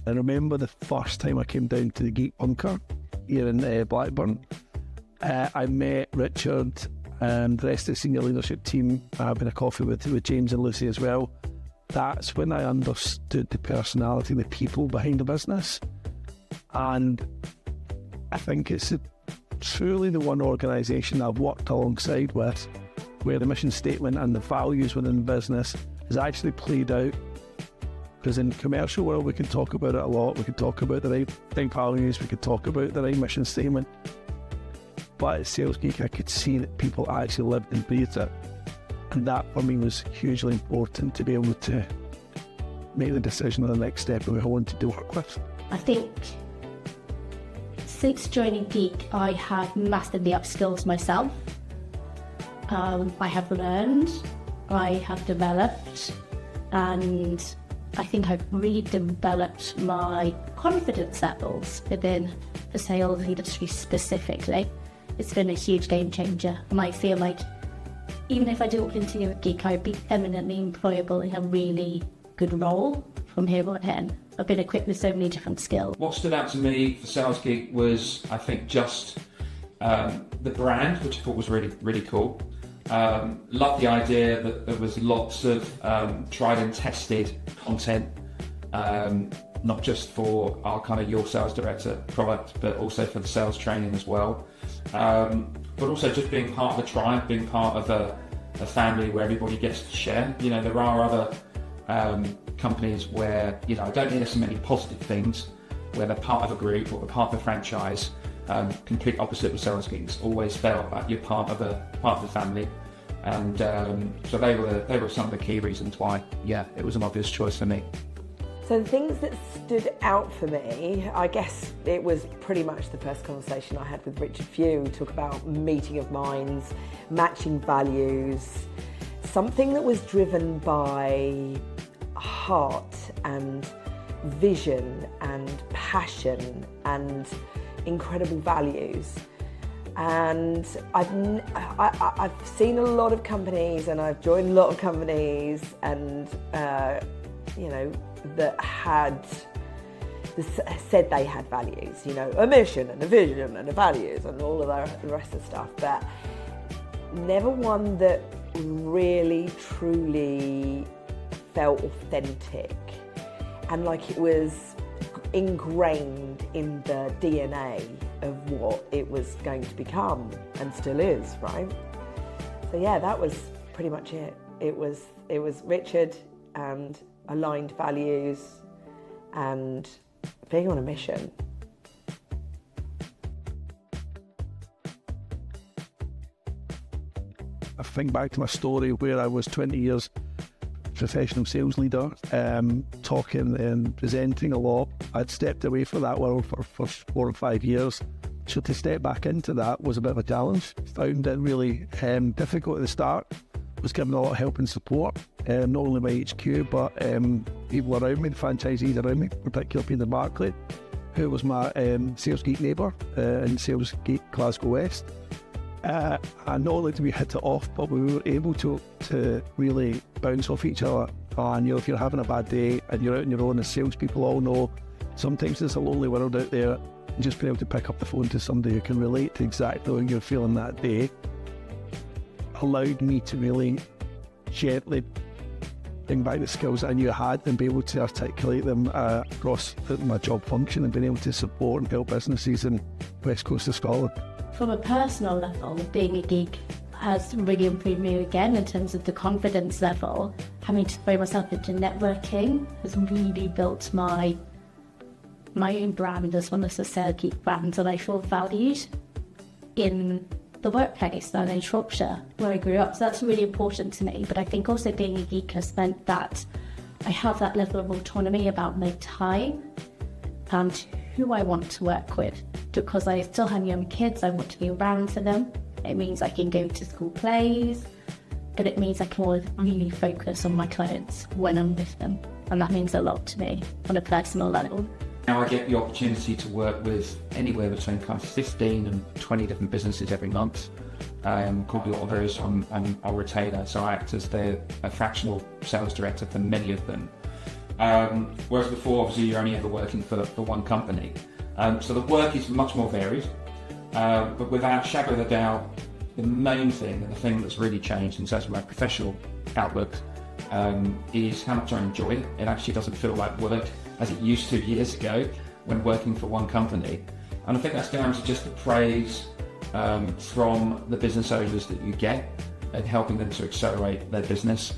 I remember the first time I came down to the Geek bunker here in Blackburn. I met Richard and the rest of the senior leadership team, having a coffee with James and Lucy as well. That's when I understood the personality, the people behind the business. And I think it's truly the one organisation I've worked alongside with where the mission statement and the values within the business is actually played out. Because in the commercial world, we can talk about it a lot. We can talk about the right values. We could talk about the right mission statement. But at Sales Geek, I could see that people actually lived and breathed it. And that for me was hugely important to be able to make the decision on the next step of who I wanted to work with. I think since joining Geek, I have massively upskilled myself. I have learned, I have developed, and I think I've really developed my confidence levels within the sales industry specifically. It's been a huge game changer, and I feel like even if I do continue with Geek, I'd be eminently employable in a really good role from here on in. I've been equipped with so many different skills. What stood out to me for Sales Geek was, I think, just the brand, which I thought was really, really cool. Loved the idea that there was lots of tried and tested content, not just for our kind of Your Sales Director product, but also for the sales training as well. But also just being part of a tribe, being part of a family where everybody gets to share. You know, there are other companies where, you know, I don't hear so many positive things, where they're part of a group or they're part of a franchise. Complete opposite with Sales Geeks. Always felt like you're part of the family. And so they were some of the key reasons why, yeah, it was an obvious choice for me. So the things that stood out for me, I guess it was pretty much the first conversation I had with Richard Few. We talk about meeting of minds, matching values, something that was driven by heart and vision and passion and incredible values. And I've seen a lot of companies and I've joined a lot of companies and you know, that said they had values, you know, a mission and a vision and a values and all of the rest of the stuff, but never one that really truly felt authentic and like it was ingrained in the DNA of what it was going to become and still is, right? So yeah, that was pretty much it. It was Richard and aligned values and being on a mission. I think back to my story where I was 20 years professional sales leader, talking and presenting a lot. I'd stepped away from that world for 4 or 5 years. So to step back into that was a bit of a challenge. Found it really difficult at the start. Was given a lot of help and support, not only by HQ, but people around me, the franchisees around me, particularly Peter Barclay, who was my Sales Geek neighbour in Sales Geek Glasgow West. And not only did we hit it off, but we were able to really bounce off each other. And you know, if you're having a bad day and you're out on your own, as salespeople all know, sometimes it's a lonely world out there. And just being able to pick up the phone to somebody who can relate to exactly how you're feeling that day allowed me to really gently bring back the skills that I knew I had and be able to articulate them across my job function and being able to support and help businesses in West Coast of Scotland. From a personal level, being a geek has really improved me again in terms of the confidence level. Having to throw myself into networking has really built my own brand as one of the Sales Geek brands, and I feel valued in the workplace and in Shropshire where I grew up. So that's really important to me. But I think also being a geek has meant that I have that level of autonomy about my time and who I want to work with. Because I still have young kids, I want to be around for them. It means I can go to school plays, but it means I can always really focus on my clients when I'm with them. And that means a lot to me on a personal level. Now I get the opportunity to work with anywhere between kind of 15 and 20 different businesses every month. Could be all those. I'm a retainer, so I act as a fractional sales director for many of them. Whereas before, obviously, you're only ever working for one company. So the work is much more varied, but without a shadow of a doubt, the main thing and the thing that's really changed in terms of my professional outlook is how much I enjoy it. It actually doesn't feel like work as it used to years ago when working for one company. And I think that's down to just the praise from the business owners that you get and helping them to accelerate their business.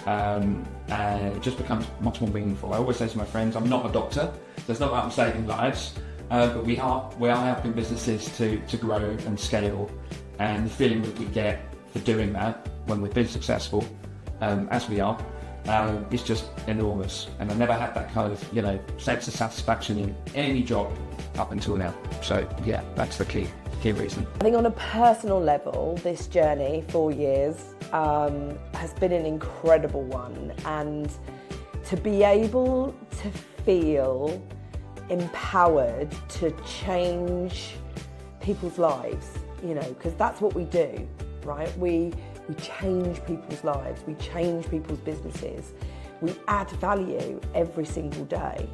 And it just becomes much more meaningful. I always say to my friends, I'm not a doctor, so it's not that I'm saving lives, but we are helping businesses to grow and scale. And the feeling that we get for doing that when we've been successful, as we are, is just enormous. And I never had that kind of, sense of satisfaction in any job up until now. So yeah, that's the key reason. I think on a personal level, this journey, 4 years, has been an incredible one. And to be able to feel empowered to change people's lives, because that's what we do, right? We change people's lives, we change people's businesses, we add value every single day.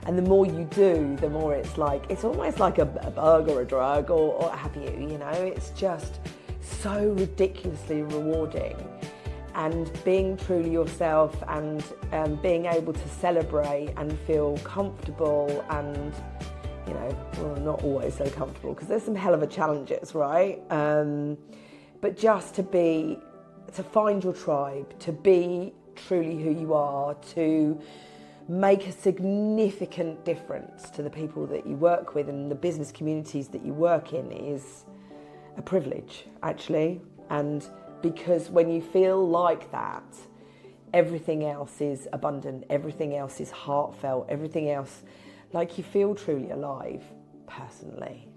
And the more you do, the more it's almost like a bug or a drug or what have you, it's just so ridiculously rewarding. And being truly yourself and being able to celebrate and feel comfortable and, not always so comfortable because there's some hell of a challenges, right? But just to find your tribe, to be truly who you are, to make a significant difference to the people that you work with and the business communities that you work in is a privilege, actually. And because when you feel like that, everything else is abundant, everything else is heartfelt, everything else, like you feel truly alive, personally.